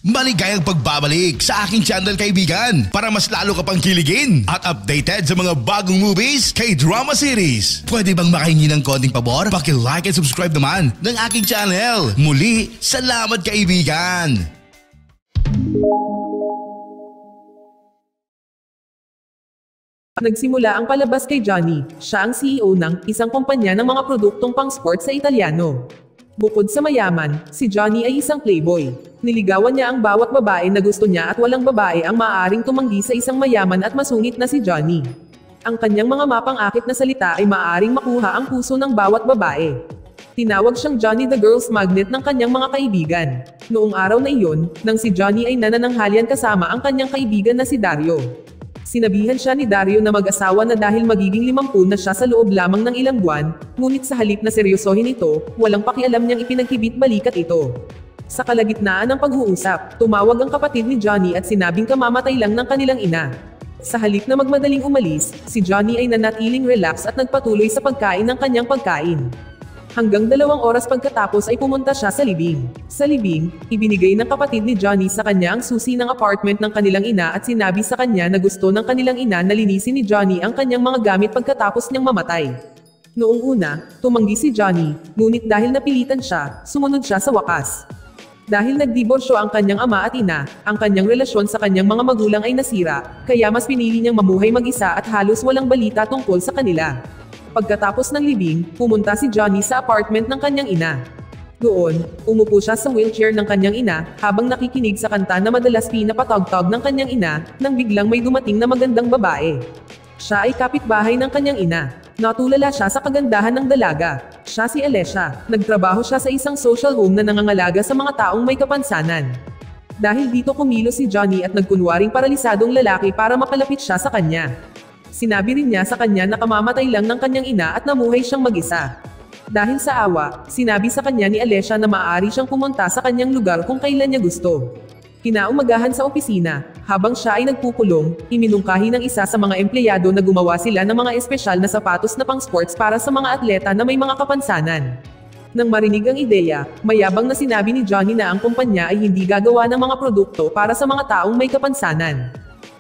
Maligayang pagbabalik sa aking channel, kaibigan, para mas lalo ka pang kiligin at updated sa mga bagong movies, K-drama series. Pwede bang makahingi ng konting pabor? Paki-like and subscribe naman ng aking channel. Muli, salamat kaibigan! Nagsimula ang palabas kay Johnny. Siya ang CEO ng isang kumpanya ng mga produktong pang-sport sa Italyano. Bukod sa mayaman, si Johnny ay isang playboy. Niligawan niya ang bawat babae na gusto niya at walang babae ang maaaring tumanggi sa isang mayaman at masungit na si Johnny. Ang kanyang mga mapang-akit na salita ay maaaring makuha ang puso ng bawat babae. Tinawag siyang Johnny the Girl's Magnet ng kanyang mga kaibigan. Noong araw na iyon, nang si Johnny ay nanananghalian kasama ang kanyang kaibigan na si Dario. Sinabihan siya ni Dario na mag-asawa na dahil magiging 50 na siya sa loob lamang ng ilang buwan, ngunit sa halip na seryosohin ito, walang pakialam niyang ipinagkibit-balikat ito. Sa kalagitnaan ng pag-uusap, tumawag ang kapatid ni Johnny at sinabing kamamatay lang ng kanilang ina. Sa halip na magmadaling umalis, si Johnny ay nanatiling relax at nagpatuloy sa pagkain ng kanyang pagkain. Hanggang 2 oras pagkatapos ay pumunta siya sa libing. Sa libing, ibinigay ng kapatid ni Johnny sa kanya ang susi ng apartment ng kanilang ina at sinabi sa kanya na gusto ng kanilang ina na linisin ni Johnny ang kanyang mga gamit pagkatapos niyang mamatay. Noong una, tumanggi si Johnny, ngunit dahil napilitan siya, sumunod siya sa wakas. Dahil nagdiborsyo ang kanyang ama at ina, ang kanyang relasyon sa kanyang mga magulang ay nasira, kaya mas pinili niyang mamuhay mag-isa at halos walang balita tungkol sa kanila. Pagkatapos ng libing, pumunta si Johnny sa apartment ng kanyang ina. Doon, umupo siya sa wheelchair ng kanyang ina, habang nakikinig sa kanta na madalas pinapatawag ng kanyang ina, nang biglang may dumating na magandang babae. Siya ay kapitbahay ng kanyang ina. Natulala siya sa kagandahan ng dalaga. Siya si Alessia. Nagtrabaho siya sa isang social home na nangangalaga sa mga taong may kapansanan. Dahil dito kumilos si Johnny at nagkunwaring paralisadong lalaki para mapalapit siya sa kanya. Sinabi rin niya sa kanya na kamamatay lang ng kanyang ina at namuhay siyang mag-isa. Dahil sa awa, sinabi sa kanya ni Alessia na maaari siyang pumunta sa kanyang lugar kung kailan niya gusto. Kinaumagahan sa opisina, habang siya ay nagpupulong, iminungkahi ng isa sa mga empleyado na gumawa sila ng mga espesyal na sapatos na pang-sports para sa mga atleta na may mga kapansanan. Nang marinig ang ideya, mayabang na sinabi ni Johnny na ang kumpanya ay hindi gagawa ng mga produkto para sa mga taong may kapansanan.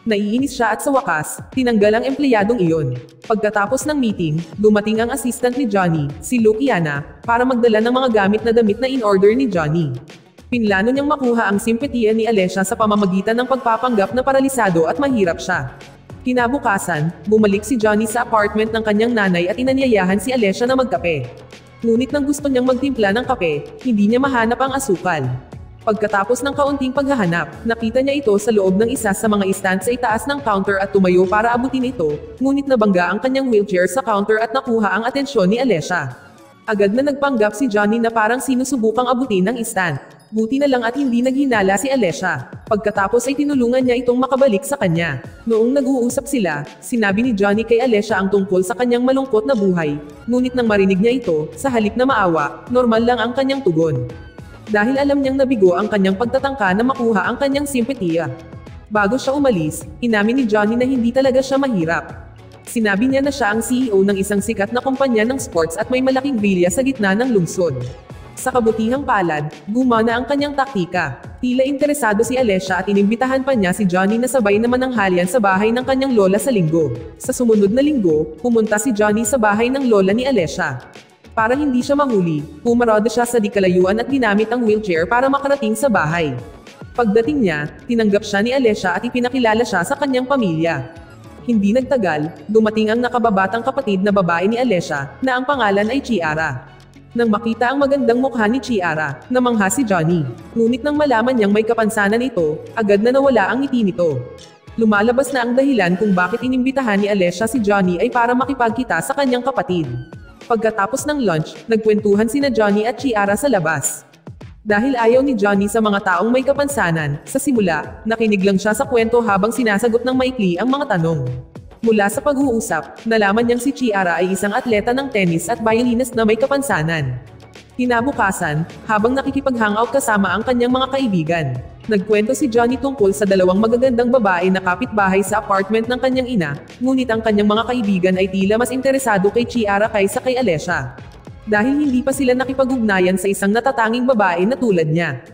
Naiinis siya at sa wakas, tinanggal ang empleyadong iyon. Pagkatapos ng meeting, dumating ang assistant ni Johnny, si Luciana, para magdala ng mga gamit na damit na in-order ni Johnny. Pinlano niyang makuha ang simpatiya ni Alessia sa pamamagitan ng pagpapanggap na paralisado at mahirap siya. Kinabukasan, bumalik si Johnny sa apartment ng kanyang nanay at inanyayahan si Alessia na magkape. Ngunit nang gusto niyang magtimpla ng kape, hindi niya mahanap ang asukal. Pagkatapos ng kaunting paghahanap, nakita niya ito sa loob ng isa sa mga stand sa itaas ng counter at tumayo para abutin ito, ngunit nabangga ang kanyang wheelchair sa counter at nakuha ang atensyon ni Alessia. Agad na nagpanggap si Johnny na parang sinusubukang abutin ng stand. Buti na lang at hindi naghinala si Alessia. Pagkatapos ay tinulungan niya itong makabalik sa kanya. Noong nag-uusap sila, sinabi ni Johnny kay Alessia ang tungkol sa kanyang malungkot na buhay, ngunit nang marinig niya ito, sa halip na maawa, normal lang ang kanyang tugon. Dahil alam niyang nabigo ang kanyang pagtatangka na makuha ang kanyang simpatiya. Bago siya umalis, inamin ni Johnny na hindi talaga siya mahirap. Sinabi niya na siya ang CEO ng isang sikat na kumpanya ng sports at may malaking bilya sa gitna ng lungsod. Sa kabutihang palad, gumana ang kanyang taktika. Tila interesado si Alessia at inimbitahan pa niya si Johnny na sabay naman ang halian sa bahay ng kanyang lola sa linggo. Sa sumunod na linggo, pumunta si Johnny sa bahay ng lola ni Alessia. Para hindi siya mahuli, pumarada siya sa di kalayuan at ginamit ang wheelchair para makarating sa bahay. Pagdating niya, tinanggap siya ni Alessia at ipinakilala siya sa kanyang pamilya. Hindi nagtagal, dumating ang nakababatang kapatid na babae ni Alessia, na ang pangalan ay Chiara. Nang makita ang magandang mukha ni Chiara, namangha si Johnny. Ngunit nang malaman niyang may kapansanan ito, agad na nawala ang ngiti nito. Lumalabas na ang dahilan kung bakit inimbitahan ni Alessia si Johnny ay para makipagkita sa kanyang kapatid. Pagkatapos ng lunch, nagkwentuhan sina Johnny at Chiara sa labas. Dahil ayaw ni Johnny sa mga taong may kapansanan, sa simula, nakinig lang siya sa kwento habang sinasagot ng maikli ang mga tanong. Mula sa pag-uusap, nalaman niyang si Chiara ay isang atleta ng tennis at violinist na may kapansanan. Kinabukasan, habang nakikipag-hangout kasama ang kanyang mga kaibigan, nagkwento si Johnny tungkol sa 2 magagandang babae na kapitbahay sa apartment ng kanyang ina, ngunit ang kanyang mga kaibigan ay tila mas interesado kay Chiara kaysa kay Alessia. Dahil hindi pa sila nakipag-ugnayan sa isang natatanging babae na tulad niya.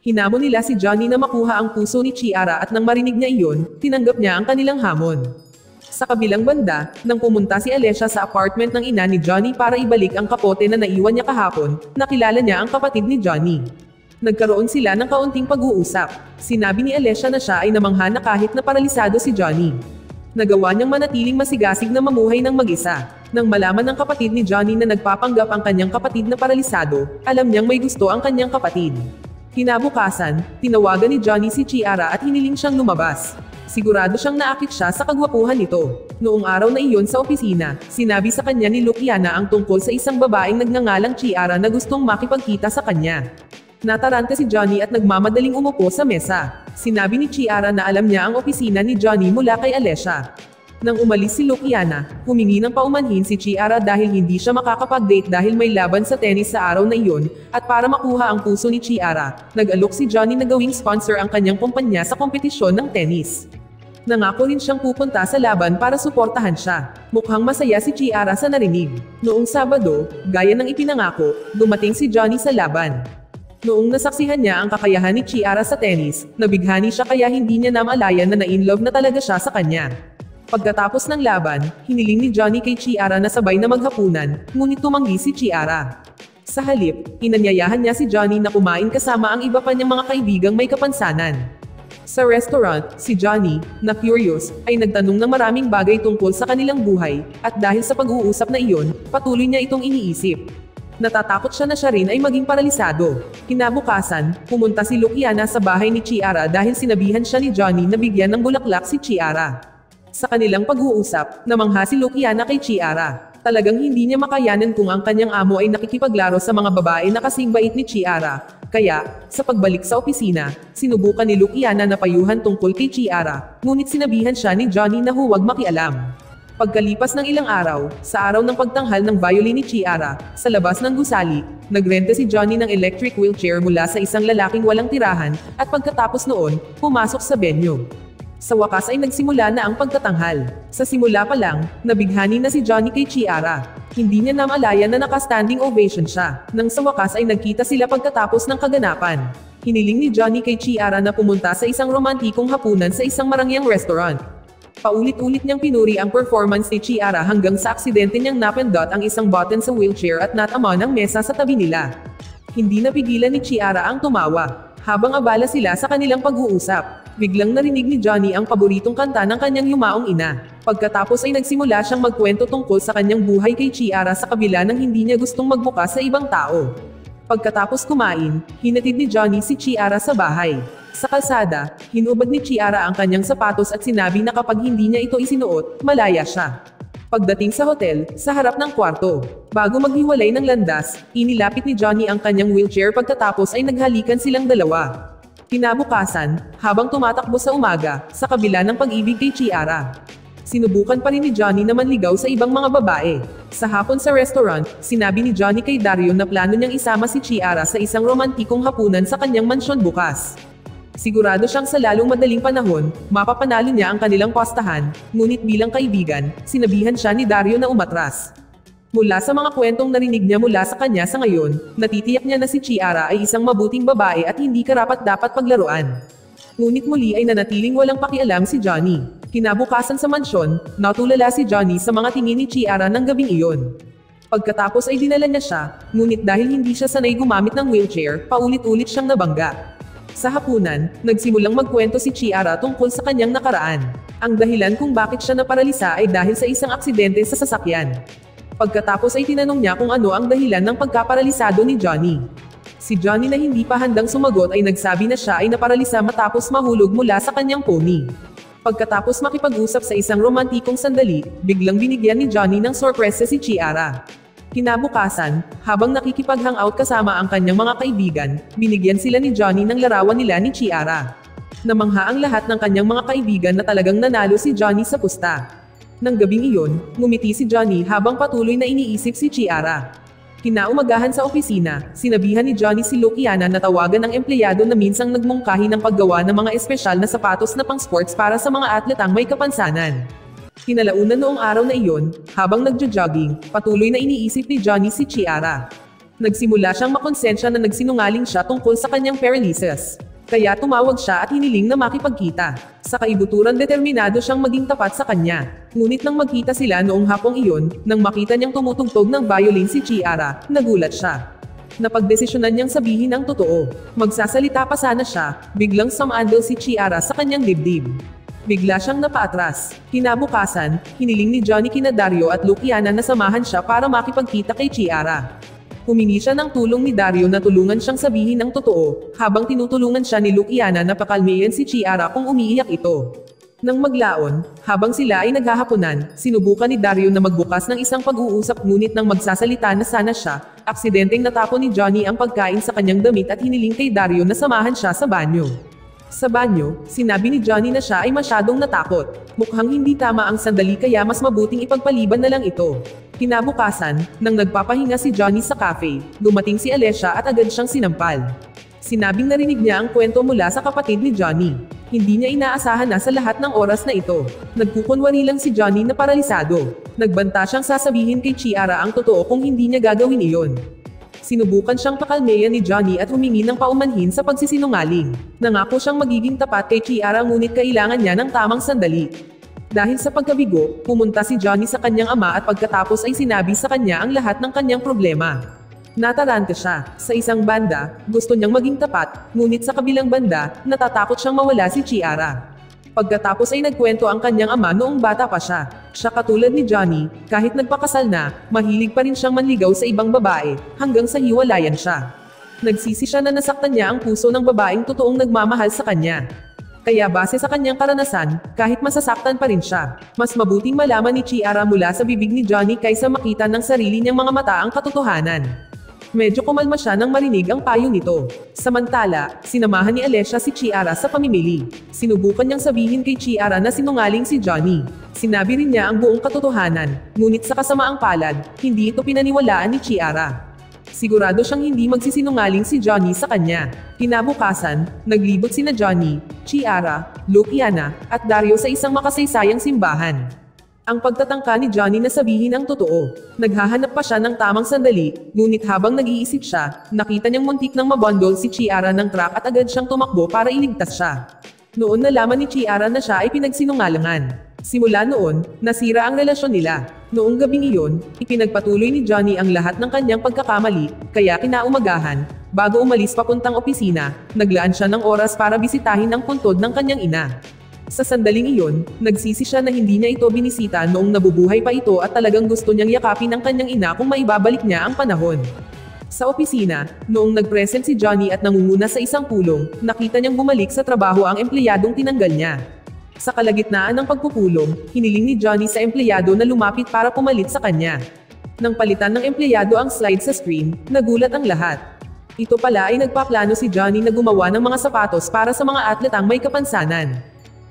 Hinamon nila si Johnny na makuha ang puso ni Chiara at nang marinig niya iyon, tinanggap niya ang kanilang hamon. Sa kabilang banda, nang pumunta si Alessia sa apartment ng ina ni Johnny para ibalik ang kapote na naiwan niya kahapon, nakilala niya ang kapatid ni Johnny. Nagkaroon sila ng kaunting pag-uusap. Sinabi ni Alessia na siya ay namangha na kahit na paralisado si Johnny. Nagawa niyang manatiling masigasig na mamuhay ng mag-isa. Nang malaman ng kapatid ni Johnny na nagpapanggap ang kanyang kapatid na paralisado, alam niyang may gusto ang kanyang kapatid. Kinabukasan, tinawagan ni Johnny si Chiara at hiniling siyang lumabas. Sigurado siyang naakit siya sa kagwapuhan nito. Noong araw na iyon sa opisina, sinabi sa kanya ni Luciana ang tungkol sa isang babaeng nagngangalang Chiara na gustong makipagkita sa kanya. Nataranta si Johnny at nagmamadaling umupo sa mesa. Sinabi ni Chiara na alam niya ang opisina ni Johnny mula kay Alessia. Nang umalis si Luciana, humingi ng paumanhin si Chiara dahil hindi siya makakapag-date dahil may laban sa tennis sa araw na iyon, at para makuha ang puso ni Chiara, nag-alok si Johnny na gawing sponsor ang kanyang kumpanya sa kompetisyon ng tennis. Nangako rin siyang pupunta sa laban para suportahan siya. Mukhang masaya si Chiara sa narinig. Noong Sabado, gaya ng ipinangako, dumating si Johnny sa laban. Noong nasaksihan niya ang kakayahan ni Chiara sa tennis, nabighani siya kaya hindi niya namalayan na na-inlove na talaga siya sa kanya. Pagkatapos ng laban, hiniling ni Johnny kay Chiara na sabay na maghapunan, ngunit tumanggi si Chiara. Sa halip, inanyayahan niya si Johnny na kumain kasama ang iba pa niyang mga kaibigang may kapansanan. Sa restaurant, si Johnny, na curious, ay nagtanong ng maraming bagay tungkol sa kanilang buhay, at dahil sa pag-uusap na iyon, patuloy niya itong iniisip. Natatakot siya na siya rin ay maging paralisado. Kinabukasan, pumunta si Luciana sa bahay ni Chiara dahil sinabihan siya ni Johnny na bigyan ng bulaklak si Chiara. Sa kanilang pag-uusap, namangha si Luciana kay Chiara. Talagang hindi niya makayanan kung ang kanyang amo ay nakikipaglaro sa mga babae na kasing bait ni Chiara. Kaya, sa pagbalik sa opisina, sinubukan ni Luciana na payuhan tungkol kay Chiara, ngunit sinabihan siya ni Johnny na huwag makialam. Pagkalipas ng ilang araw, sa araw ng pagtanghal ng violin ni Chiara, sa labas ng gusali, nagrenta si Johnny ng electric wheelchair mula sa isang lalaking walang tirahan, at pagkatapos noon, pumasok sa venue. Sa wakas ay nagsimula na ang pagtatanghal. Sa simula pa lang, nabighani na si Johnny kay Chiara. Hindi niya namalayan na naka-standing ovation siya. Nang sa wakas ay nagkita sila pagkatapos ng kaganapan. Hiniling ni Johnny kay Chiara na pumunta sa isang romantikong hapunan sa isang marangyang restaurant. Paulit-ulit niyang pinuri ang performance ni Chiara hanggang sa aksidente niyang napindot ang isang button sa wheelchair at natama ng mesa sa tabi nila. Hindi napigilan ni Chiara ang tumawa. Habang abala sila sa kanilang pag-uusap, biglang narinig ni Johnny ang paboritong kanta ng kanyang yumaong ina. Pagkatapos ay nagsimula siyang magkwento tungkol sa kanyang buhay kay Chiara sa kabila ng hindi niya gustong magbukas sa ibang tao. Pagkatapos kumain, hinatid ni Johnny si Chiara sa bahay. Sa kalsada, hinubad ni Chiara ang kanyang sapatos at sinabi na kapag hindi niya ito isinuot, malaya siya. Pagdating sa hotel, sa harap ng kwarto, bago maghiwalay ng landas, inilapit ni Johnny ang kanyang wheelchair pagkatapos ay naghalikan silang dalawa. Kinabukasan, habang tumatakbo sa umaga, sa kabila ng pag-ibig kay Chiara, sinubukan pa rin ni Johnny na manligaw sa ibang mga babae. Sa hapon sa restaurant, sinabi ni Johnny kay Dario na plano niyang isama si Chiara sa isang romantikong hapunan sa kanyang mansyon bukas. Sigurado siyang sa lalong madaling panahon, mapapanalo niya ang kanilang pastahan, ngunit bilang kaibigan, sinabihan siya ni Dario na umatras. Mula sa mga kwentong narinig niya mula sa kanya sa ngayon, natitiyak niya na si Chiara ay isang mabuting babae at hindi karapat-dapat paglaruan. Ngunit muli ay nanatiling walang pakialam si Johnny. Kinabukasan sa mansyon, natulala si Johnny sa mga tingin ni Chiara ng gabing iyon. Pagkatapos ay dinala niya siya, ngunit dahil hindi siya sanay gumamit ng wheelchair, paulit-ulit siyang nabangga. Sa hapunan, nagsimulang magkwento si Chiara tungkol sa kanyang nakaraan. Ang dahilan kung bakit siya naparalisa ay dahil sa isang aksidente sa sasakyan. Pagkatapos ay tinanong niya kung ano ang dahilan ng pagkaparalisado ni Johnny. Si Johnny na hindi pa handang sumagot ay nagsabi na siya ay naparalisa matapos mahulog mula sa kanyang pony. Pagkatapos makipag-usap sa isang romantikong sandali, biglang binigyan ni Johnny ng sorpresa si Chiara. Kinabukasan, habang nakikipag-hangout kasama ang kanyang mga kaibigan, binigyan sila ni Johnny ng larawan nila ni Chiara. Namangha ang lahat ng kanyang mga kaibigan na talagang nanalo si Johnny sa pusta. Nang gabing iyon, ngumiti si Johnny habang patuloy na iniisip si Chiara. Kinaumagahan sa opisina, sinabihan ni Johnny si Luciana na tawagan ang empleyado na minsang nagmungkahi ng paggawa ng mga espesyal na sapatos na pang-sports para sa mga atletang may kapansanan. Kinalaunan noong araw na iyon, habang nagjo-jogging, patuloy na iniisip ni Johnny si Chiara. Nagsimula siyang makonsensya na nagsinungaling siya tungkol sa kanyang paralysis. Kaya tumawag siya at hiniling na makipagkita. Sa kaibuturan determinado siyang maging tapat sa kanya. Ngunit nang magkita sila noong hapong iyon, nang makita niyang tumutugtog ng violin si Chiara, nagulat siya. Napagdesisyonan niyang sabihin ang totoo. Magsasalita pa sana siya, biglang sumandal si Chiara sa kanyang dibdib. Bigla siyang napaatras. Kinabukasan, hiniling ni Johnny kina Dario at Luciana na samahan siya para makipagkita kay Chiara. Humingi siya ng tulong ni Dario na tulungan siyang sabihin ang totoo, habang tinutulungan siya ni Luciana na pakalmayan si Chiara kung umiiyak ito. Nang maglaon, habang sila ay naghahaponan, sinubukan ni Dario na magbukas ng isang pag-uusap ngunit nang magsasalita na sana siya, aksidenteng natapon ni Johnny ang pagkain sa kanyang damit at hiniling kay Dario na samahan siya sa banyo. Sa banyo, sinabi ni Johnny na siya ay masyadong natakot. Mukhang hindi tama ang sandali kaya mas mabuting ipagpaliban na lang ito. Kinabukasan, nang nagpapahinga si Johnny sa cafe, dumating si Alessia at agad siyang sinampal. Sinabing narinig niya ang kwento mula sa kapatid ni Johnny. Hindi niya inaasahan na sa lahat ng oras na ito. Nagkukunwari lang si Johnny na paralisado. Nagbanta siyang sasabihin kay Chiara ang totoo kung hindi niya gagawin iyon. Sinubukan siyang pakalmeyan ni Johnny at humingi ng paumanhin sa pagsisinungaling. Nangako siyang magiging tapat kay Chiara ngunit kailangan niya ng tamang sandali. Dahil sa pagkabigo, pumunta si Johnny sa kanyang ama at pagkatapos ay sinabi sa kanya ang lahat ng kanyang problema. Nataranta siya. Sa isang banda, gusto niyang maging tapat, ngunit sa kabilang banda, natatakot siyang mawala si Chiara. Pagkatapos ay nagkwento ang kanyang ama noong bata pa siya. Siya katulad ni Johnny, kahit nagpakasal na, mahilig pa rin siyang manligaw sa ibang babae, hanggang sa hiwalayan siya. Nagsisi siya na nasaktan niya ang puso ng babaeng totoong nagmamahal sa kanya. Kaya base sa kanyang karanasan, kahit masasaktan pa rin siya, mas mabuting malaman ni Chiara mula sa bibig ni Johnny kaysa makita ng sarili niyang mga mata ang katotohanan. Medyo kumalma siya nang marinig ang payo nito. Samantala, sinamahan ni Alessia si Chiara sa pamimili. Sinubukan niyang sabihin kay Chiara na sinungaling si Johnny. Sinabi rin niya ang buong katotohanan, ngunit sa kasamaang palad, hindi ito pinaniwalaan ni Chiara. Sigurado siyang hindi magsisinungaling si Johnny sa kanya. Kinabukasan, naglibot sina Johnny, Chiara, Luciana, at Dario sa isang makasaysayang simbahan. Ang pagtatangka ni Johnny na sabihin ang totoo. Naghahanap pa siya ng tamang sandali, ngunit habang nag-iisip siya, nakita niyang muntik nang mabondol si Chiara ng truck at agad siyang tumakbo para iligtas siya. Noon nalaman ni Chiara na siya ay pinagsinungalingan. Simula noon, nasira ang relasyon nila. Noong gabing iyon, ipinagpatuloy ni Johnny ang lahat ng kanyang pagkakamali, kaya kinaumagahan, bago umalis papuntang opisina, naglaan siya ng oras para bisitahin ang puntod ng kanyang ina. Sa sandaling iyon, nagsisi siya na hindi niya ito binisita noong nabubuhay pa ito at talagang gusto niyang yakapin ang kanyang ina kung maibabalik niya ang panahon. Sa opisina, noong nag-present si Johnny at nangunguna sa isang pulong, nakita niyang bumalik sa trabaho ang empleyadong tinanggal niya. Sa kalagitnaan ng pagpupulong, hiniling ni Johnny sa empleyado na lumapit para pumalit sa kanya. Nang palitan ng empleyado ang slide sa screen, nagulat ang lahat. Ito pala ay nagpaplano si Johnny na gumawa ng mga sapatos para sa mga atletang may kapansanan.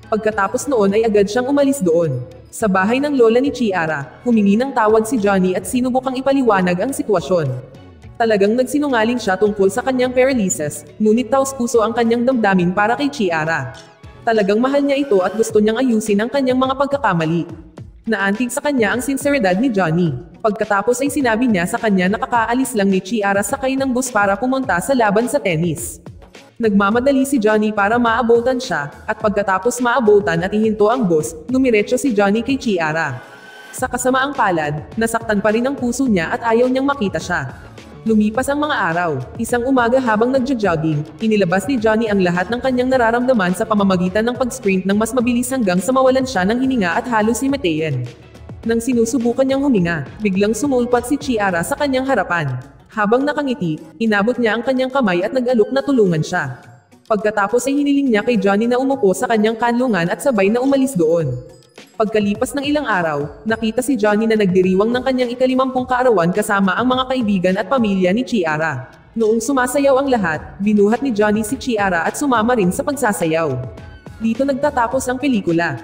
Pagkatapos noon ay agad siyang umalis doon. Sa bahay ng lola ni Chiara, humingi ng tawad si Johnny at sinubukang ipaliwanag ang sitwasyon. Talagang nagsinungaling siya tungkol sa kanyang paralysis, ngunit taos-puso ang kanyang damdamin para kay Chiara. Talagang mahal niya ito at gusto niyang ayusin ang kanyang mga pagkakamali. Naantig sa kanya ang sinseridad ni Johnny. Pagkatapos ay sinabi niya sa kanya na kakaalis lang ni Chiara sakay ng bus para pumunta sa laban sa tennis. Nagmamadali si Johnny para maabutan siya, at pagkatapos maabutan at ihinto ang bus, dumiretso si Johnny kay Chiara. Sa kasamaang palad, nasaktan pa rin ang puso niya at ayaw niyang makita siya. Lumipas ang mga araw, isang umaga habang nagjo-jogging, inilabas ni Johnny ang lahat ng kanyang nararamdaman sa pamamagitan ng pag-sprint ng mas mabilis hanggang sa mawalan siya ng hininga at halos himatayin. Nang sinusubukan niyang huminga, biglang sumulpat si Chiara sa kanyang harapan. Habang nakangiti, inabot niya ang kanyang kamay at nag-alok na tulungan siya. Pagkatapos ay hiniling niya kay Johnny na umupo sa kanyang kanlungan at sabay na umalis doon. Pagkalipas ng ilang araw, nakita si Johnny na nagdiriwang ng kanyang ika-50 kaarawan kasama ang mga kaibigan at pamilya ni Chiara. Noong sumasayaw ang lahat, binuhat ni Johnny si Chiara at sumama rin sa pagsasayaw. Dito nagtatapos ang pelikula.